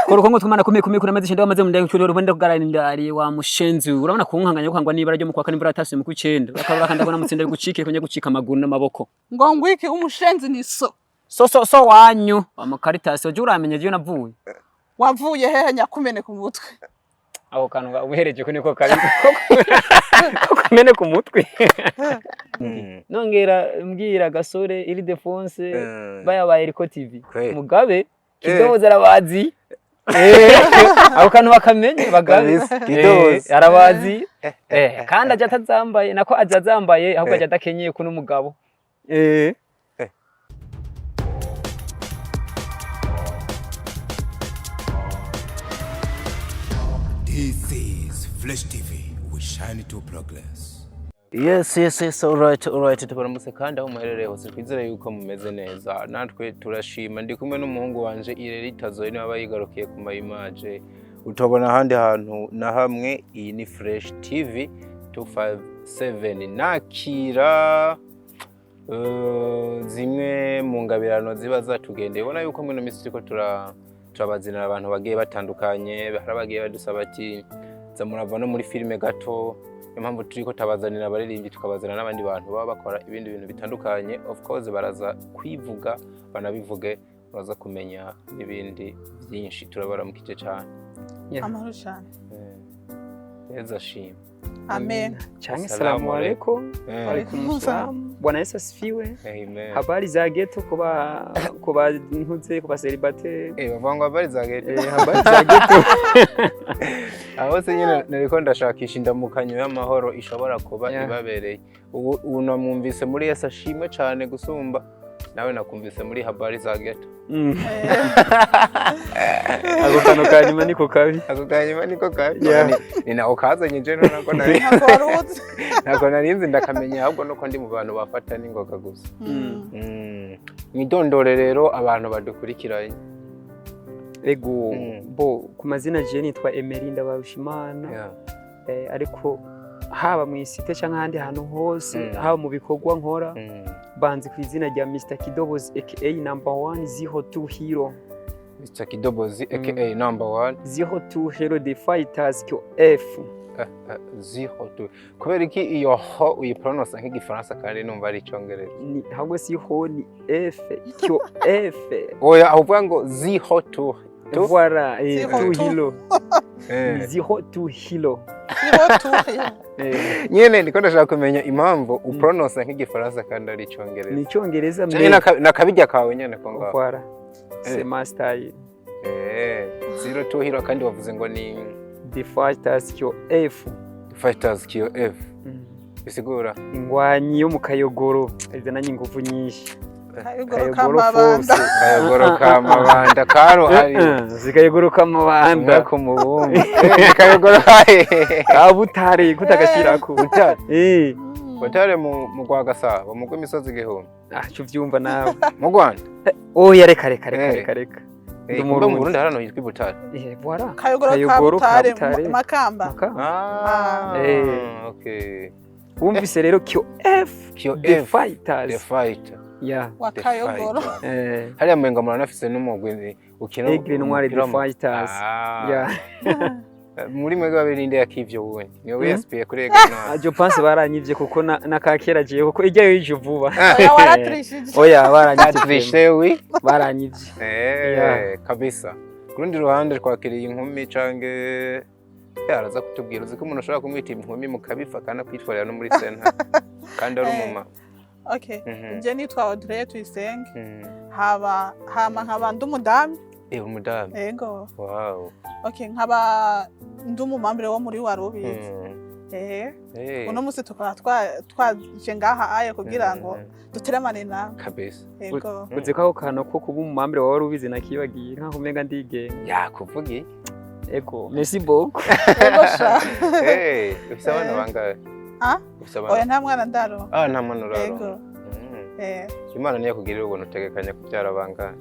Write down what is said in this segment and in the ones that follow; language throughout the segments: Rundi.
Korokongo twumana kumwe kuramaze ishinde bamaze mu ndenge cyuro rubende kugararindari wa mushenzi urabona kunkanganya kwangwa nibara ryo mukwaka nimba ratasi mu kucenda bakabura kandabona mutsinda gucike kunya gucika amaguru n'amaboko ngo ngwiki umushenzi ni so wanyu amakaritaso uje uramenye je navuye wavuye hehe nyakumene ku mutwe aho kantu uhereje ko niko kari kumene ku mutwe nongera mbwira gasore ILDEPHONSE bayabaye Riko TV mugabe kidoza arabazi aho kantu bakamenye bagabe kidoza arabazi kandi aje atazambaye nako aje azambaye ahubwo aje adakenyeye kuno mugabo This is Flash TV. We shine to progress. Yes, alright. Tubaramutse kandi aho muherereye hose twizere yuko mumeze neza. Natwe turashima ndi kumwe n'umuhungu wanje Ireritazo niwe abayigarukiye ku image. Utobona handi hantu na hamwe iyi ni Flash TV 257 nakira zimwe mu ngabirano ziba zatugendeye. Ubona yuko muri misi turiko turabazinira abantu bagiye batandukanye, barabagiye badusaba ati zamurava no muri filime gato. Impamvu turiko tabazanira abaririmbyi tukabazana n'abandi bantu baba bakora ibindi bintu bitandukanye. Of course baraza kwivuga banabivuge baza kumenya ibindi byinshi turabaramukije cyane. Amahoro cyane. Eza shima. Amen. Change salamu alaykum. Alaykum salam. Bwana Yesu asifiwe. Amen. Habari za ghetto kuba ntuze kuba celibateur. Bavanga habari za ghetto. Habari za ghetto. Aho se nyine nariko ndashakisha indamukanyo y'amahoro ishobora kuba ibabereye. Ubu namwumvise muri Yesu ashimwe cyane gusumba nawe nakumvise muri habari za ghetto. Ako kano kanyuma niko kabi. Ni naho kazanye je nako narinzi ndakamenya ahubwo nuko ndi mu bantu bafata n'ingoga gusa. Mwidondore rero abantu badukurikiranye. Ego bo ku mazina je nitwa Emery Ndabarushimana. Ariko haba mu isite cyangwa handi hantu hose haba mu bikorwa nkora banzi ku izina rya Mr Kidobozi aka number 1 02 hero. Mr Kidobozi aka number 1 02 hero the fighters kyo F 02 kubera iki iyo ho uyipronounce nk'igifaransa kandi numva ari icyongereza ni ahubwo si ho ni F kyo F oya avuga ngo 02 voilà 2 hero 02 hero nyene ndiko ndashaka kumenya impamvu upronounce nk'igifaransa kandi ari icyongereza ni icyongereza nakabijya kawe nyene ko ngaho voilà c'est ma style 02 hero kandi wavuze ngo ni the fighters kyo F bisigura ingwanyi yo mu kayogoro izana ingufu nyinshi kayogoro kamabanda karo hari zikayogoro kamabanda ko mubumbi kayogoro haye kabutare kutagashirako butare mu Rwagasabo mu rw'imisozi igihumbi cyo vyumva nawe mu Rwanda oya reka mu Burundi harano hitwa Butare voilà kayogoro kabutare Makamba okay wumvise rero kyo F the fighters wakayogoro hariya mwenga muranafise n'umugwi ukina Aigle Noir the fighters muri mwega babirinde yakivyo wundi niyo wesp kuri Aigle Noir ajo pense baranyivye kuko nakakera je kuko ijyayo yije vuba oya baranyivye kabisa kurundi ruhande twakiriye inkumi cange yaraza kutubwira uziko umuntu ashobora kumwita inkumi mukabifa kana kwitwarira no muri senta kandi ari umuma. Okay, je nitwa Audrey Tuyisenge. Hama nkaba ndumudami. Umudami. Yego. Wow. Okay, nkaba ndumumambire wo muri Warubizi. Uno musi tukaba twaje ngaha aye kugira ngo duteremane nawe. Kabisa. Yego. Uze ko kano ko kuba umumambire wa Warubizi nakibagiye nka kumenga ndige. Yakuvugi. Ego, merci beaucoup. Ego sha. Ufise abana bangahe? Oya nta mwana ndaro. Nta mwana uraro. Ego. Imana niyo kugirira ubuntu utegekanya kubyara bangahe?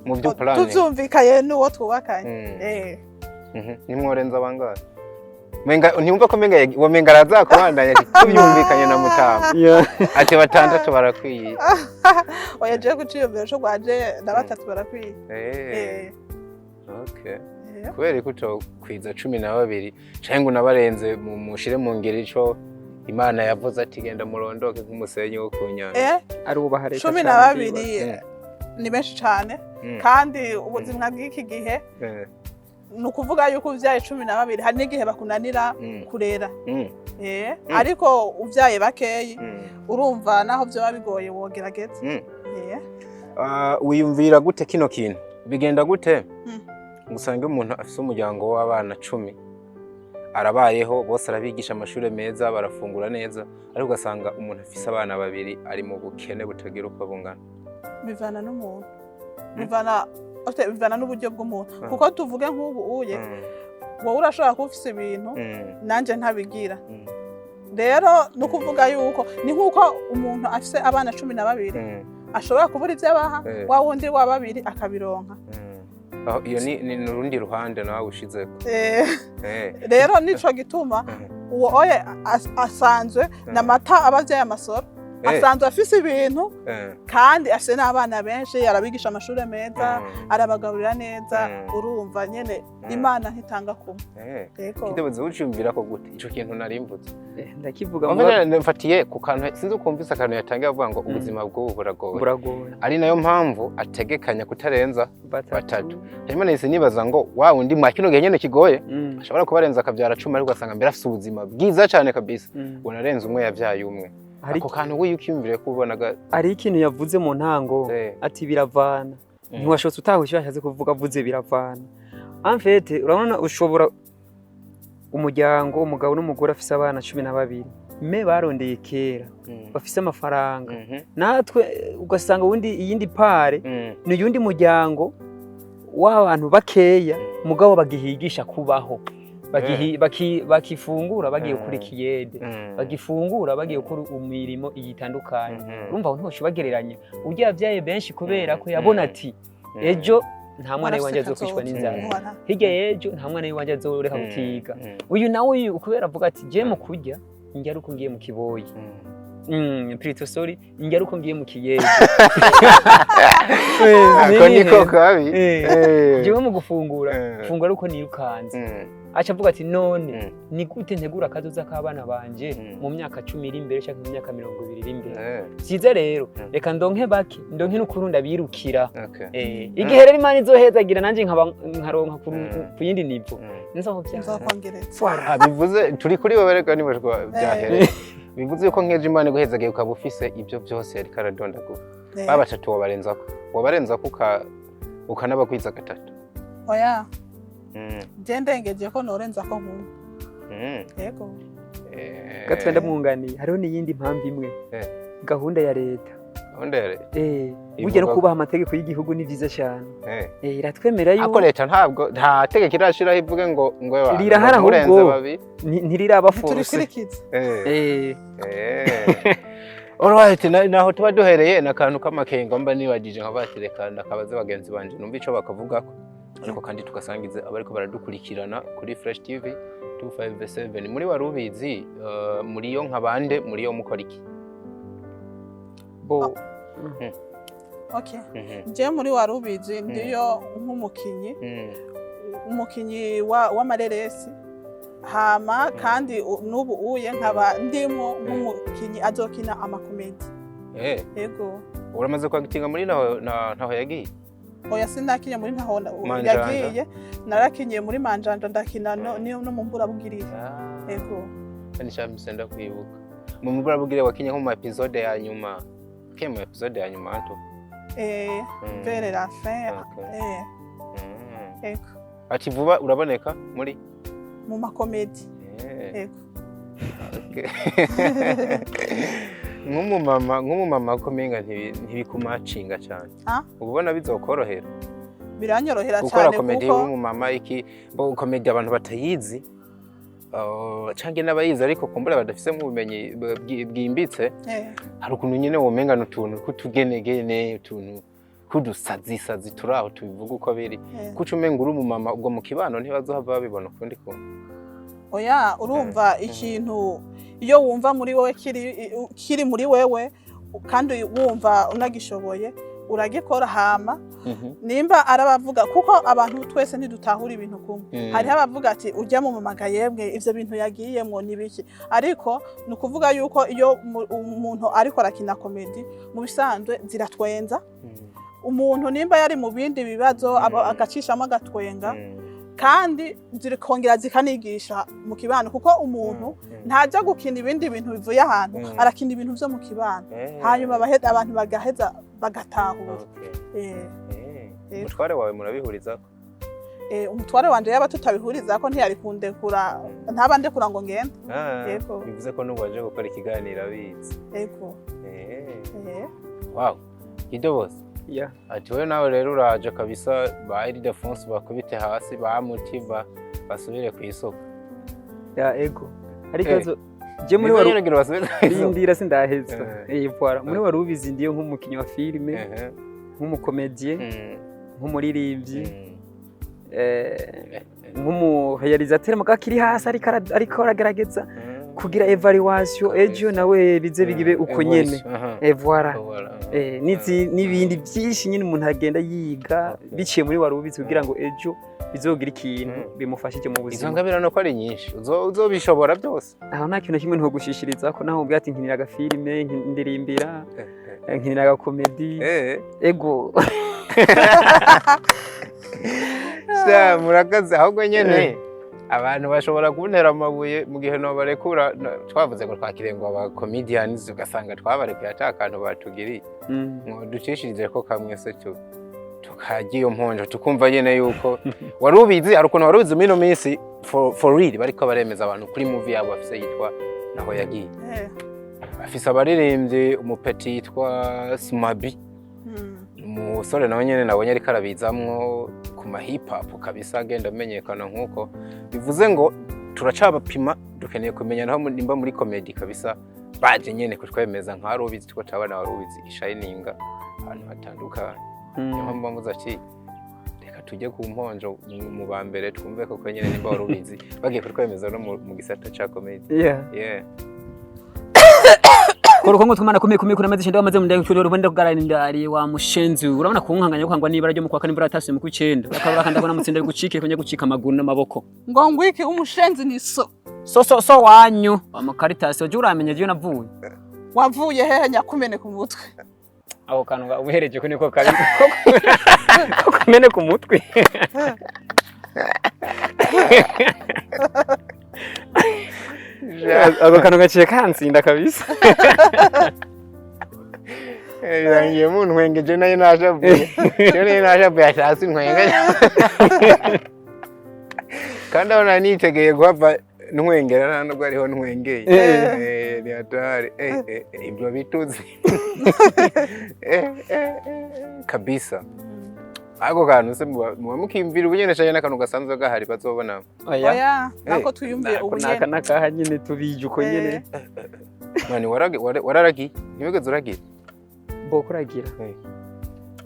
Mu byo plan. Tuzumvikaye n'uwo twubakanye. Ni mworenza bangahe? menga ntimva ko menga womenga arazakubandanya tubyumvikanye na Mutama ati batandatu barakwiye oya je kuciyumvira cyo gwaje na batatu barakwiye okay kubera ko kwiza 12 cyangwa unabarenze mushire mu ngeri ico Imana yavuze ati genda murondoke nk'umusenyi wo kunyanja ari ubahare 12 ni benshi cyane kandi ubuzima bw'iki gihe nukuvuga yuko uvyaye 12 hari n'igihe bakunanira kurera ariko uvyaye bakeyi urumva naho byo bigoye wogerageza wiyumvira gute kino kintu bigenda gute usanga umuntu afise umuryango w'abana 10 arabayeho bose arabigisha amashuri meza barafungura neza ariko ugasanga umuntu afise abana 2 ari mu bukene butagira uko bungana bivana n'umuntu bivana n'uburyo bw'umuntu kuko tuvuge nk'ubu uye wowe urashobora kuba ufise ibintu nanje ntabigira rero nukuvuga yuko ni nkuko umuntu afise abana 12 ashobora kubura ivyo abaha wa wundi wa 2 akabironka iyo ni nurundi ruhande nawe ushizeko rero nico gituma uwo oye asanzwe na mata abavyaye amasoro asanzwe afise ibintu kandi afise n'abana benshi arabigisha amashuri meza arabagaburira neza urumva nyene Imana ntitanga kumwe kidabuze uciyumvira ko gute ico kintu narimvuze ndakivuga mfatiye ku kantu sinzi ukumvise akantu yatangiye avuga ngo ubuzima bw'ubu buragoye ari nayo mpamvu ategekanya kutarenza 3 hanyuma nese nibaza ngo wa wundi mwa kino gihe nyene kigoye ashobora kubarenza akavyara 10 ariko ugasanga mbere afise ubuzima bwiza cyane kabisa unarenza umwe yavyaye umwe ako kantu wiyukimvire kubonaga ari ikintu yavuze mu ntango ati biravana ntiwashotse utahushye yashaze kuvuga avuze biravana en fait urabona ushobora umuryango umugabo n'umugore afise abana 12 me barondeye kera bafise amafaranga natwe ugasanga iyindi pare ni yundi muryango w'abantu bakeya mugabo bagihigisha kubaho bakifungura bagiye kuri kiyede bagifungura bagiye kuri imirimo itandukanye urumva aho ntosho bagereranya urya byaye benshi kubera ko yabona ati ejo nta mwana wanje azokwishwa n'inzara hirya yejo nta mwana wanje azoreka kukiga uyu nawe kubera avuga ati je mu kurya njya ruko ngiye mu kiboyi Prito sorry njya ruko ngiye mu kiyede ako niko kabi jewe mu gufungura fungura ruko nirukanze acha avuga ati none ni gute ntegura akazoza k'abana banje mu myaka 10 iri imbere cyangwa mu myaka 20 iri imbere size rero reka ndonke baki ndonke n'ukurunda birukira igihe rero Imana izohezagira nanje nkaronka ku yindi nivo nzaho byakongereza bivuze turi kuri wewe reka niwe byahere bivuze ko nkeje Imana guhezagiye ukaba ufise ibyo byose yari karadondaguye baba 3 wabarenzako ukanabakwiza 3 oya ndengeje ko norenza ko nkumva yego gatwenda mwunganiye hariho n'iyindi mpamvu imwe gahunda ya leta burya no kubaha amategeko y'igihugu ni vyiza cyane iratwemera yuko ako leta ntabwo nta tegeko irashiraho ivuge ngo rirahara ahubwo ntirirabafose alright naho tuba duhereye nakantu k'amakenga mba nibagije nkabatireka ndakabaze bagenzi banje numva ico bakavugako ariko kandi tugasangiza abariko baradukurikirana kuri Fresh TV 257 muri warubizi muri yo nkabande muri yo mukora iki bo okay je muri warubizi ndiyo nk'umukinyi umukinyi w'amareresi hama kandi nubu uye nkaba ndimo nk'umukinyi azokina amakomedi yego uramaze kwagitinga muri naho yagiye oya sinakinye muri ntaho yagiye narakinye muri manjanja ndakina no mu mbura bugirire yego kandi shamsenda kwibuka mu mbura bugirire wakinye nko mu episode ya nyuma mu episode ya nyuma anto vers la fin yego ati vuba uraboneka muri mu makomedi yego nk'umumama komenga ntibikumacinga cyane ubona bizokorohera biranyorohera cyane gukora komedi y'umumama iki bo komedi abantu batayizi canke n'abayizi ariko kumbura badafise mu bumenyi bwimbitse hari ukuntu nyene womenga n'utuntu kutugenegene utuntu kudusazi turaho tubivuga uko biri kuco umenga uri umumama ubwo mu kibano ntibazohava babibona ukundi kuntu oya urumva ikintu iyo wumva muri wowe kiri muri wewe kandi wumva unagishoboye uragikora hama nimba arabavuga kuko abantu twese ntidutahura ibintu kumwe hariho abavuga ati ujya mu mamaga yebwe ivyo bintu yagiyemwo nibiki ariko nukuvuga yuko iyo umuntu ariko arakina comedy mu bisanzwe ziratwenza umuntu nimba yari mu bindi bibazo agacishamo agatwenga kandi zikongera zikanigisha mu kibano kuko umuntu ntajya gukina ibindi bintu bivuye ahantu arakina ibintu byo mu kibano hanyuma abantu bagaheza bagatahura umutware wawe murabihuriza umutware wanje yaba tutabihuriza ko ntiyari kundekura ntaba ndekura ngo ngende yego bivuze ko n'ubu waje gukora ikiganiro abizi yego wow idobose ati wowe nawe rero uraje kabisa ba ILDEPHONSE bakubite hasi ba MUTIMA basubire ku isoko ego ariko je muri warindira sindaheza voilà muri warubizi ndiye nk'umukinyi wa filime nk'umukomedie nk'umuririmbyi nk'umurealisateur mugakiri hasi ariko aragerageza kugira evaluation ejo nawe bize bigibe uko nyene voilà n'ibindi byinshi nyine umuntu agenda yiga biciye muri warubizi kugira ngo ejo bizogira ikintu bimufashije mu buzima izo ngabirano ko ari nyinshi uzobishobora byose aho nta kintu kimwe ntogushishiriza ko naho mbwati nkinira aga filime ndirimbira nkinira aga comedy ego murakaze ahubwo nyene abantu bashobora kuntera amabuye mu gihe no barekura twavuze ngo twakirengwa aba comedians ugasanga twabarekuye atakantu batugiriye ngo ducishirize ko kamwe se cyo tukagiye iyo mponjo tukumva nyene yuko warubizi arukuntu warubizi mino minsi for real bariko baremeza abantu kuri movie yabo afise yitwa naho yagiye afise abaririmbye umupeti yitwa Smabi umusore nawe nyene nabonye ariko arabizamwo ku ma hip hop kabisa agenda amenyekana nkuko bivuze ngo turacabapima dukeneye kumenya naho nimba muri comedy kabisa baje nyene kutwemeza nka warubizi two tabana warubizi ishininga ahantu hatandukanye niyo mpamvu ati reka tujye ku mponjo mu bambere twumve ko nyene nimba warubizi bagiye kutwemeza no mu gisata ca comedy Korokongo twumana kumwe kuna mazi shenda bamaze mu ndenge cyuro rubende kugararindari wa mushenzi urabona kunkanganya kwangwa nibara ryo mukwa kandi bratase mu kucenda bakaba kandi abona mutsinda gucike kwenye gucika amaguru n'amaboko ngo ngwiki umushenzi ni so wanyu amakaritaso je uramenye je navuye wavuye hehe nyakumene ku mutwe aho kantu ubuhereje ko niko kari kumene ku mutwe Ako kantu gaciye kansinda kabisa. Yangiye mu ntwengeje nayo nashavuye. Nayo nashavuye ashasi ntwengeje. Kandi aho nanitegeye guhava ntwengera nubwo ariho ntwengeye. Ni atari. Ibyo bituzi. Kabisa. Ako kantu se mukimvira ubunyene cyane nakantu gasanzwe gahari bazobona. Oya nako tuyumviye ubunyene. Naka nyene tubije uko nyene. Mani wararagi nibigeze uragira. Bokuragira.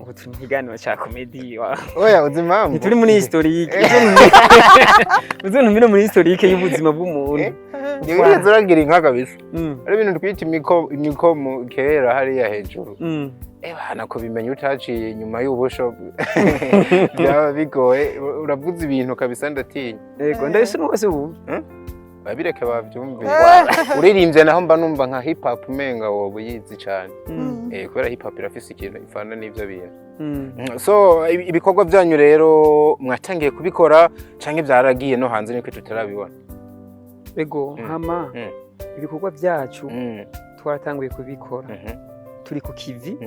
Ubu tuniganira cha comedy wa. Oya uzimambo. Nituri muri historique. Uzuntu mino muri historique y'ubuzima bw'umuntu. Nibigeze uragira inka kabisa. Ari ibintu twita imiko mu kera hariya hejuru. Nako bimenya utaciye nyuma y'ubusho byaba bigoye uravuze ibintu kabisa ndatinya. Yego ndabise n'uwase ubu. Babireke bavyumve. Uririmbye naho mba numva nka hip hop menga wo buyizi cyane. Kubera hip hop irafise ikintu ifana n'ivyo bintu. So ibikorwa byanyu rero mwatangiye kubikora canke byaragiye no hanze niko tutarabibona. Yego hama ibikorwa byacu twaratanguye kubikora. Turi ku kivi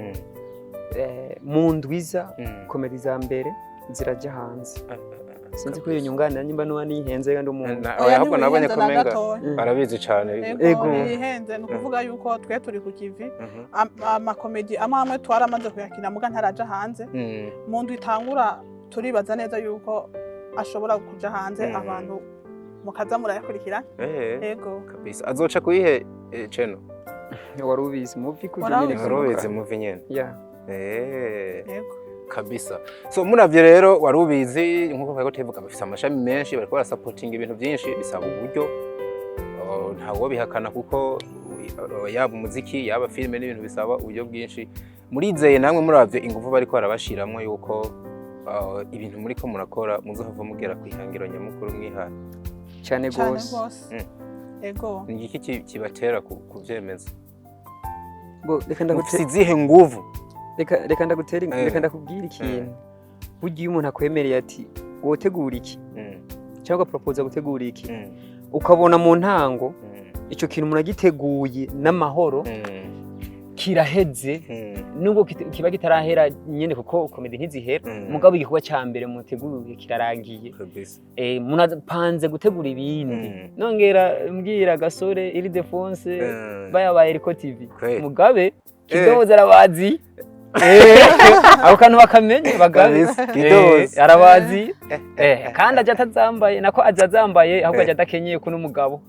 mu ndwiza komedi za mbere ziraje hanze sinzi ko iyo nyunganira nimba no nihenze kandi umuntu ahubwo nabonye ko menga barabizi cyane ego nihenze no kuvuga yuko twe turi ku kivi ama komedi amwe twaramaze kuyakina muga ntaraje hanze mu ndwi itangura turibaza neza yuko ashobora kuja hanze abantu mukaza murayakurikira ego kabisa azoca kuyihe channel warubizi movie warubizi movie nyene yeah yego kabisa. So muravye rero warubizi nkuko kwego tevuga bafise amashami menshi bariko barasupporting ibintu byinshi bisaba uburyo ntawo bihakana kuko yaba umuziki yaba filime n'ibintu bisaba uburyo bwinshi. Murizeye namwe muravye ingufu bariko barabashiramwe yuko ibintu muriko murakora muzohava mugera kwihangiro nyamukuru mwihaye cyane gose. Ego ni iki kibatera kuvyemeza? Reka ndagutera izihe nguvu? Reka ndagutera reka ndakubwira ikintu. Bugiye umuntu akwemereye ati wotegura iki cyangwa propose gutegura iki ukabona mu ntango ico kintu munagiteguye n'amahoro kiraheze nubwo kiba gitarahera nyene kuko comedy ntizihera mugabo igikorwa ca mbere muteguye kirarangiye munapanze gutegura ibindi nongera mbwira Gasore ILDEPHONSE bayabaye Eriko TV mugabe kidoza arabazi abo kantu bakamenye bagabe kidoza arabazi kandi aje atazambaye nako azazambaye ahubwo aje adakenyeye kuno mugabo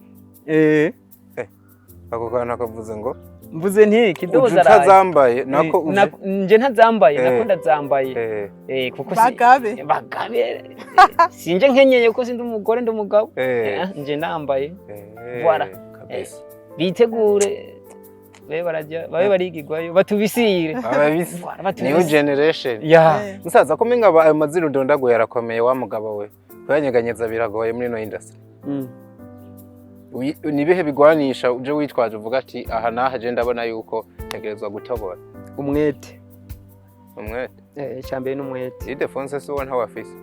ako kantu akavuze ngo mvuze nti kidoza atazambaye nako nje ntazambaye nako ndazambaye kuko bagabe sinje nkenyeye kuko sindi umugore ndi umugabo nje nambaye voilà bitegure babe barigirwayo batubisire new generation musaza ko menga ayo mazina ndondaguye arakomeye wa mugabo we kuyanyeganyeza biragoye muri no industry. Nibihe bigwanisha uje witwaje uvuga ati aha naha je ndabona yuko tegerezwa gutobora? Umwete cyambere n'umwete. ILDEPHONSE so won how afise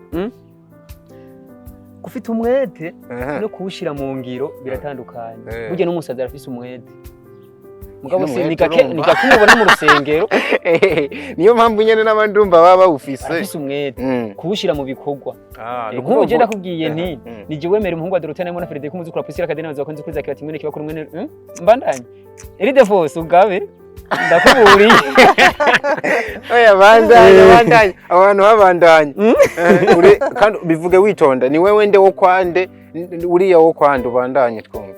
gufite umwete no kuwushira mu ngiro biratandukanye. Burya n'umusaza arafise umwete mugabo se nikakumubona mu rusengero niyo mpamvu nyene n'abandumva baba ufise arafise umwete kuwushira mu bikorwa. Nk'ubu je ndakubwiye nti nije wemera umuhungu wa Dorotene na Frederic umuzukuru Priscilla Kadena bazakonze kuri zakira timwe kiba kuri mwene mbandanye ILDEPHONSE ugabe ndakuburiye oya bandanye abantu babandanye uri kandi bivuge witonda ni wewe nde wo kwande uriya wo kwande ubandanye twumva.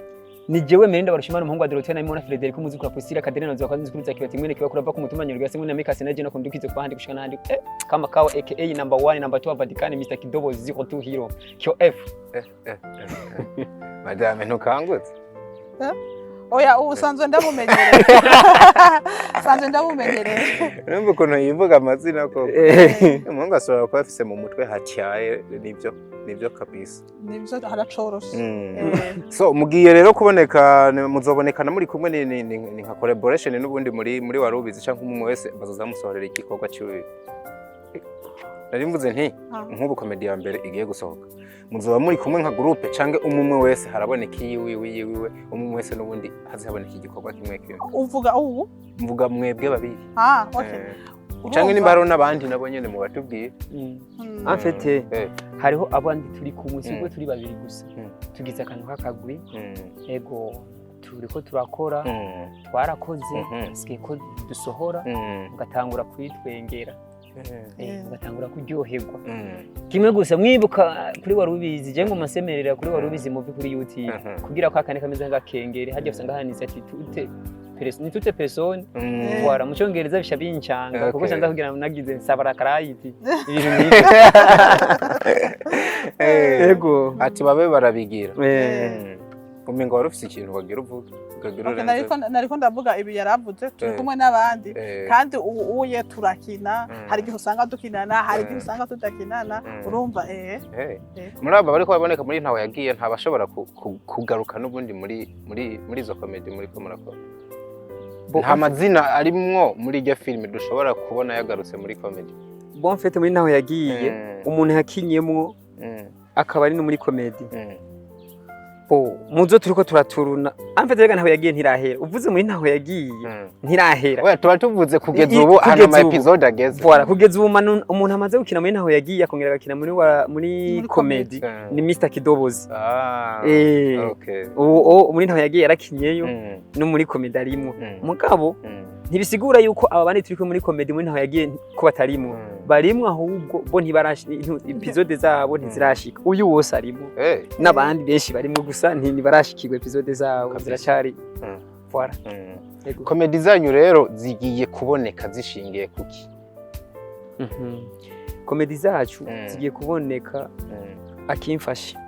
Nije wemera ndabarushimana umuhungu wa Dorotene na Frederic umuzukuru Priscilla Kadena bazakonze kuri zakira timwe kiba kurava ku mutima nyurwa se muri Mekasi na je nakundukize kwa handi gushika nandi kama kawa aka number 1 number 2 Batukaniye Mr Kidobozi 02 hero kyo F madame ntukangutse oya usanzwe ndamumenyereye sanzwe ndamumenyereye numva ukuntu yivuga amazina ko umuhungu ashobora kuba afise mu mutwe hatyaye nibyo kabisa nibyo haracoroshe. So mugiye rero kuboneka muzobonekana muri kumwe ni nka collaboration n'ubundi muri warubizi cyangwa umwe wese bazozamusohorera igikorwa cy'uyu nari mvuze nti nk'ubu comedy ya mbere igiye gusohoka muzoba muri kumwe nka groupe canke umwe wese haraboneka yiwe umwe wese n'ubundi hazihaboneka igikorwa kimwe uvuga ubu mvuga mwebwe babiri okay canke nimbaro n'abandi nabo nyene mu batubwiye en fait hariho abandi turi ku munsi ubwo turi babiri gusa tugize akantu kakagwi ego turiko turakora twarakoze sikiye ko dusohora ugatangura kwitwengera ugatangura kuryoherwa kimwe gusa mwibuka kuri warubizi je ngo masemerera kuri warubizi muvi kuri YouTube kugira ko akane kameze ngakengere hajya usanga hanitse ati toute personne voilà mu cyongereza bisha bincanga kuko cyanda kugira nagize sabara karayiti ibintu ego ati babe barabigira umenga warufise ikintu bagira uvuga nariko ndavuga ibi yaravuze turi kumwe n'abandi kandi uye turakina hari gihe usanga dukinana hari gihe usanga tudakinana urumva muri aba bariko baboneka muri ntawe yagiye ntabashobora kugaruka n'ubundi muri zo comedy muri ko murakora nta mazina arimwo muri iryo filime dushobora kubona yagarutse muri comedy. Bon fait muri ntawe yagiye umuntu yakinyemwo akaba ari no muri comedy muzo turiko turaturuna amfete rega ntaho yagiye ntirahera uvuze muri ntaho yagiye ntirahera oya tuba tuvuze kugeza ubu hano ama episode ageze voilà kugeza ubu umuntu amaze gukina muri ntaho yagiye akongera agakina muri comedy ni Mr Kidobozi okay muri ntaho yagiye yarakinyeyo no muri comedy arimo mugabo ntibisigura yuko aba bandi turiko muri comedy muri ntaho yagiye ko batarimo barimwe ahubwo bo episode zabo ntizirashika uyu wose arimo n'abandi benshi barimwe gusa ntibarashikirwa episode zabo ziracari voilà comedy zanyu rero zigiye kuboneka zishingiye kuki komedi zacu zigiye kuboneka akimfashe.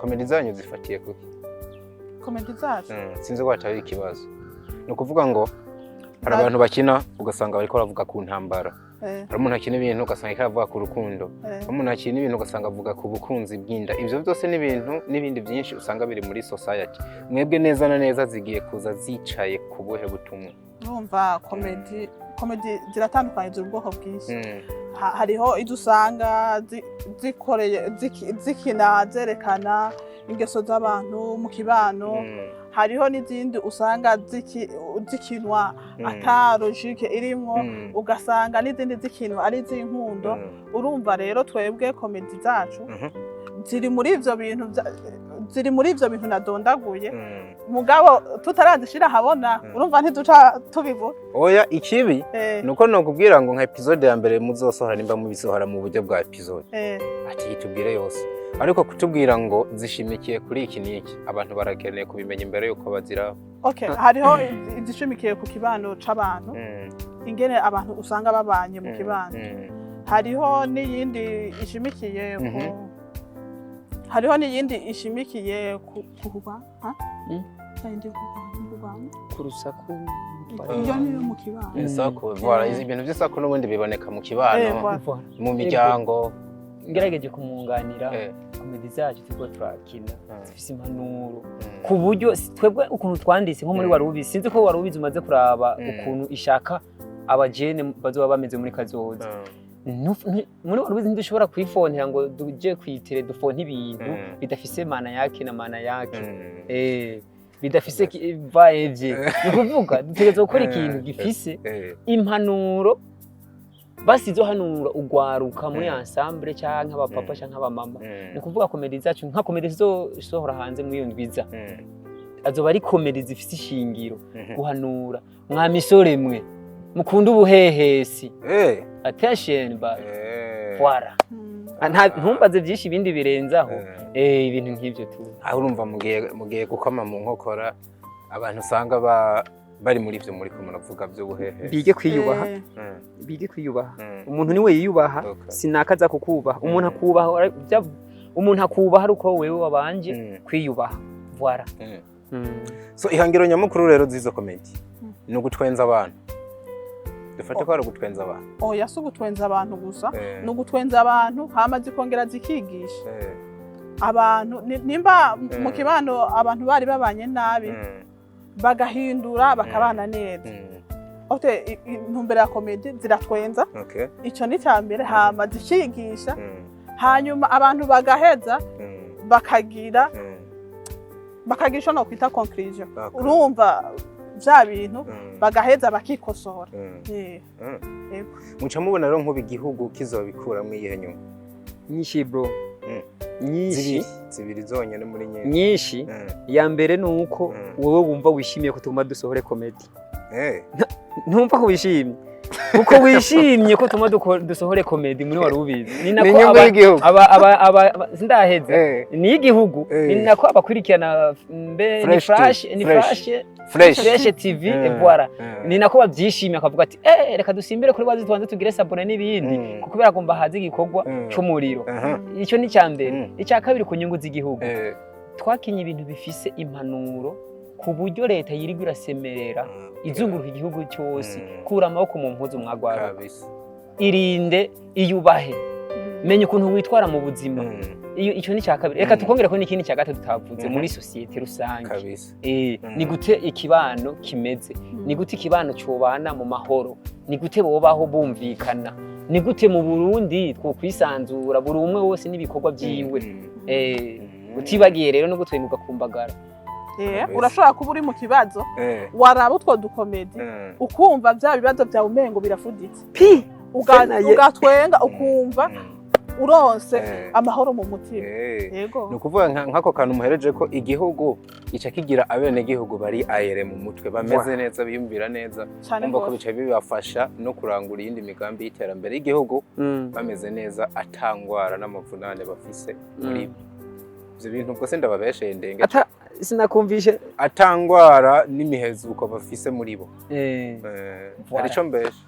Komedi zanyu zifatiye kuki? Komedi zacu sinzi ko hatari ikibazo. Ni ukuvuga ngo hari abantu bakina ugasanga bariko baravuga ku ntambara, hari umuntu akina ibintu ugasanga ariko aravuga ku rukundo, hari umuntu akina ibintu ugasanga avuga ku bukunzi bw'inda. Ivyo byose ni ibintu n'ibindi byinshi usanga biri muri society. Mwebwe neza na neza zigiye kuza zicaye ku buhe butumwa? Urumva komedi ziratandukanye z'ubwoko bwinshi. Hariho izo usanga zikina zerekana ingeso z'abantu mu kibano, hariho n'izindi usanga zikinwa ata logique irimwo, ugasanga n'izindi zikinwa ari iz'inkundo. Urumva rero twebwe komedi zacu ziri muri ivyo bintu nadondaguye, mugabo tutarazishira habona, urumva ntiduca tubivuga. Oya, ikibi nuko nokubwira ngo nka episode ya mbere muzosohora nimba mubisohora mu buryo bwa episode ati tubwire yose, ariko kutubwira ngo zishimikiye kuri iki niki abantu barakeneye kubimenya imbere yuko bazira. Okay, hariho izishimikiye ku kibano c'abantu, ingene abantu usanga babanye mu kibano. Hariho n'iyindi ishimikiye kuba ku rusaku. Iyo niyo mu kibano. Isako, voilà, ibintu by'isako n'ubundi biboneka mu kibano, mu miryango. Ngerageje kumunganira komedi zacu turiko turakina zifise impanuro ku buryo twebwe ukuntu twanditse nko muri warubizi, sinzi ko warubizi umaze kuraba ukuntu ishaka abajene bazoba bameze muri kazoza. Muri warubizi ntidushobora kwifonera ngo duje kwitire dufone ibintu bidafise mana yake na mana yake, bidafise vaevye. Ni kuvuga dutegereza gukora ikintu gifise impanuro, basi zo hanura ugwaruka muri ensemble canke abapapa canke abamama. Ni kuvuga komedi zacu nka komedi zizosohora hanze muri iyo ndwiza azoba ari komedi zifise ishingiro, guhanura mwa misore mwe mukunda ubuhehesi. Attention ba voilà, ntumbaze byinshi ibindi birenzaho ibintu nk'ivyo tu. Aho urumva mugiye gukoma mu nkokora abantu usanga bari muri ivyo muri ko muravuga by'ubuhehe. Bige kwiyubaha, bige kwiyubaha. Umuntu niwe yiyubaha, sinakaza kukubaha. Umuntu akubaha uko wewe wabanje kwiyubaha. Voilà. So ihangiro nyamukuru rero zizo komedi ni ugutwenza abantu. Dufate ko ari ugutwenza abantu. Oya, si ugutwenza abantu gusa, ni ugutwenza abantu hama zikongera zikigisha abantu. Nimba mu kibano abantu bari babanye nabi bagahindura bakabana neza, intumbero ya komedi ziratwenza. Ico ni cyambere, hama zikigisha, hanyuma abantu bagaheza bakagira no kwita conclusion. Urumva bya bintu bagaheza bakikosora. Muca mubona rero nko bigihugu kizobikuramwe iyihe nyuma? Nyinshi bro, nyinshi zibiri zonyene muri nyinshi. Ya mbere nuko wowe wumva wishimiye ko tuma dusohore komedi. Ntumva ko wishimye kuko wishimye ko tuma dusohore komedi muri warubizi. Ni nako sindaheze ni igihugu, ni nako abakurikirana mbe ni Fresh TV voilà, ni nako babyishimye akavuga ati reka dusimbire kuri bazi twanze tugire sabone n'ibindi kuko biragomba hazi igikorwa cy'umuriro. Icyo ni cyambere. Icya kabiri ku nyungu z'igihugu, twakinye ibintu bifise impanuro ku buryo leta yirigwa irasemerera izunguruka igihugu cyose. Kura amaboko mu mpuzu mwagwara, irinde iyubahe, menya ukuntu witwara mu buzima. Icyo ni cya kabiri. Reka tukongera ko n'ikindi cya gatatu tutavuze muri societe rusange. Ni gute ikibano kimeze, ni gute ikibano cyobana mu mahoro, ni gute bobaho bumvikana, ni gute mu Burundi two kwisanzura buri umwe wose n'ibikorwa byiwe. Utibagiye rero no gutwenuka kumbagara. Urashobora kuba uri mu kibazo waraba utwo dukomedi ukumva bya bibazo byawe umengo birafuditse, ugatwenga ukumva uronse amahoro mu mutima. Yego, ni ukuvuga nk'ako kantu muhereje ko igihugu gica kigira abene gihugu bari ayere mu mutwe, bameze neza, biyumvira neza, kumva ko bica bibafasha no kurangura iyindi migambi y'iterambere y'igihugu, bameze neza, atangwara n'amavunane bafise muri ibyo bintu. Ubwo se ndababesheye ndenge sinakumvishe atangwara n'imihezuko bafise muri bo arico mbeshe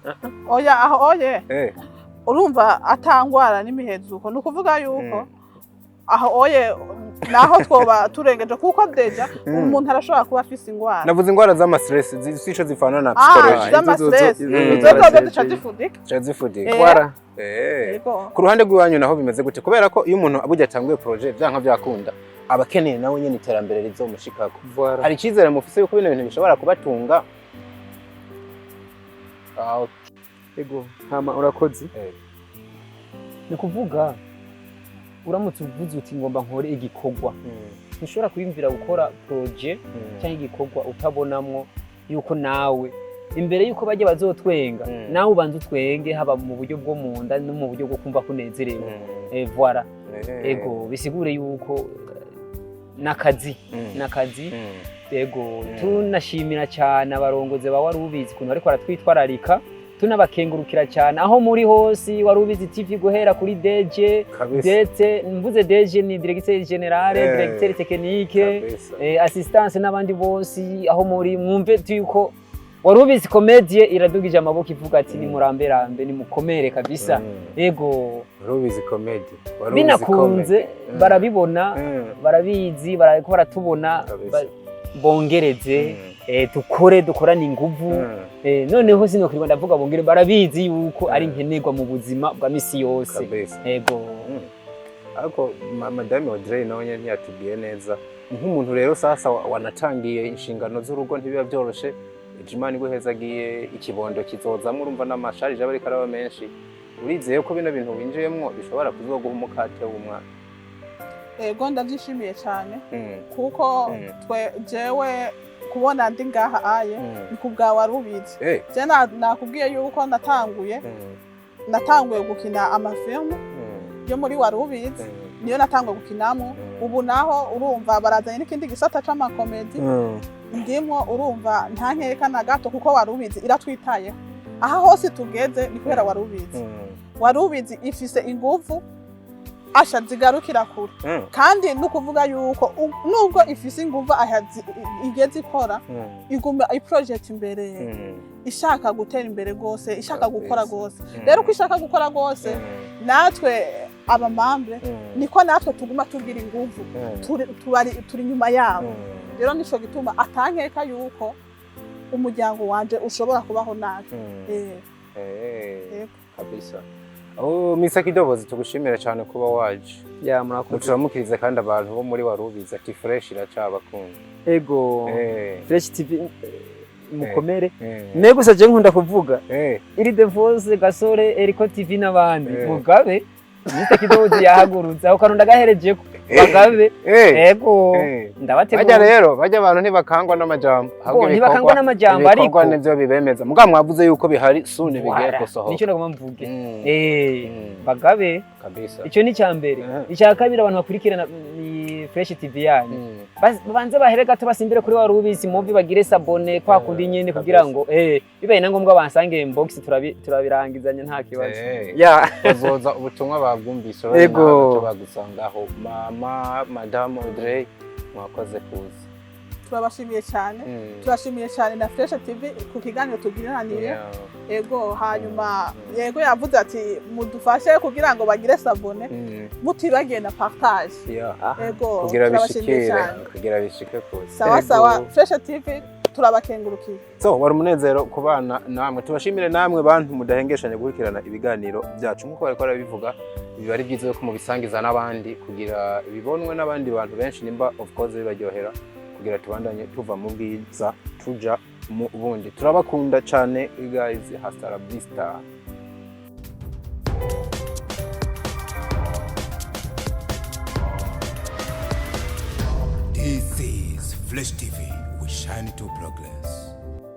oya aho oye urumva atangwara n'imihezuko nukuvuga yuko aho oye naho twoba turengeje kuko deja umuntu arashobora kuba afise ingwara navuze ingwara z'ama stress zisho zifana na psychology z'ama stress izo zifudika ingwara ku ruhande rw'iwanyu naho bimeze gute kubera ko iyo umuntu abujya atanguye projet byanka byakunda abakeneye nawe nyene iterambere rizomushikako hari ikizere mufise yuko bino bintu bishobora kubatunga ego hama urakoze ni kuvuga uramutse uvuze uti ngomba nkore igikorwa ntushobora kwiyumvira gukora projet cyangwa igikorwa utabonamwo yuko nawe imbere yuko bajye bazotwenga nawe ubanza utwenge haba mu buryo bwo munda no mu buryo bwo kumva kunezerewe voilà ego bisigure yuko nakazi ego tunashimira cyane abarongozi ba warubizi kuntu ariko baratwitwararika tunabakengurukira cyane aho muri hose warubizi TV guhera kuri DG ndetse mvuze DG ni directeur général directeur technique assistance n'abandi bose aho muri mwumve yuko warubizi komedie iradugije amaboko ivuga ati ni muramberambe ni mukomere kabisa ego warubizi komedie binakunze barabibona barabizi barako baratubona bongereze dukorane inguvu noneho sino kuri ndavuga bongere barabizi yuko ari nkenerwa mu buzima bwa misi yose ego ariko madame Audrey nawe nyene yatubwiye neza nk'umuntu rero sasa wanatangiye inshingano z'urugo ntibiba byoroshe Imana iguhezagiye ikibondo kizozamwe urumva n'amasharije abari karaba menshi urizeye ko bino bintu winjiyemwo bishobora kuzoguha umukate w'umwana ego ndabyishimiye cyane kuko jewe kubona ndi ngaha aye ni kubwa warubizi je nakubwiye yuko natanguye gukina amafilm yo muri warubizi niyo natanguye gukinamo ubu naho urumva barazanye n'ikindi gisata c'amakomedi ndimwo urumva nta nkeka na gato kuko warubizi iratwitaye aha hose tugeze ni kubera warubizi ifise ingufu asha zigarukira kure kandi nukuvuga yuko nubwo ifise ingufu igeze ikora iguma iproject imbere ishaka gutera imbere gose ishaka gukora gose rero ko ishaka gukora gose natwe abamambre niko natwe tuguma tugira ingufu turi nyuma yabo rero nico gituma atankeka yuko umuryango wanje ushobora kubaho natwe kabisa Misa Kidobozi tugushimira cyane kuba waje murakoze turamukirize kandi abantu bo muri warubiza ati fresh iracabakunda ego fresh TV mukomere gusa je nkunda kuvuga ILDEPHONSE Gasore Eriko TV n'abandi mugabe Misa Kidobozi yahagurutse aho kanunda gahereje bagabe ego ndabategura bajya rero bajya abantu ntibakangwa n'amajambo ahubwo ntibakangwa n'amajambo ariko nivyo bibemeza mugabo mwavuze yuko bihari sune bigiye gusohoka nico nagomba mvuge bagabe kabisa ico ni cyambere icya kabiri abantu bakurikirana ni Fresh TV yanyu banze bahere gato basimbire kuri warubizi movie bagire sabone kwa kundi nyene kugira ngo bibaye na ngombwa bansange inbox turabirangizanye nta kibazo bazoza ubutumwa babwumvise ego bagusangaho Madame Audrey mwakoze kuza turabashimiye cyane turashimiye cyane na Fresh TV ku kiganiro tugiraniye ego hanyuma yego yavuze ati mudufashe kugira ngo bagire sabone mutibagiye na partage ego kugira bishike kuza sawa Fresh TV turabakengurukiye wari umunezero ku bana namwe tubashimire namwe bantu mudahengeshanye gukurikirana ibiganiro byacu nkuko bariko barabivuga biba ari byiza ko mubisangiza n'abandi kugira bibonwe n'abandi bantu benshi nimba of course bibaryohera kugira tubandanye tuva mu bwiza tuja mu bundi turabakunda cyane guys hasta la vista. This is Flash TV. We shine to progress.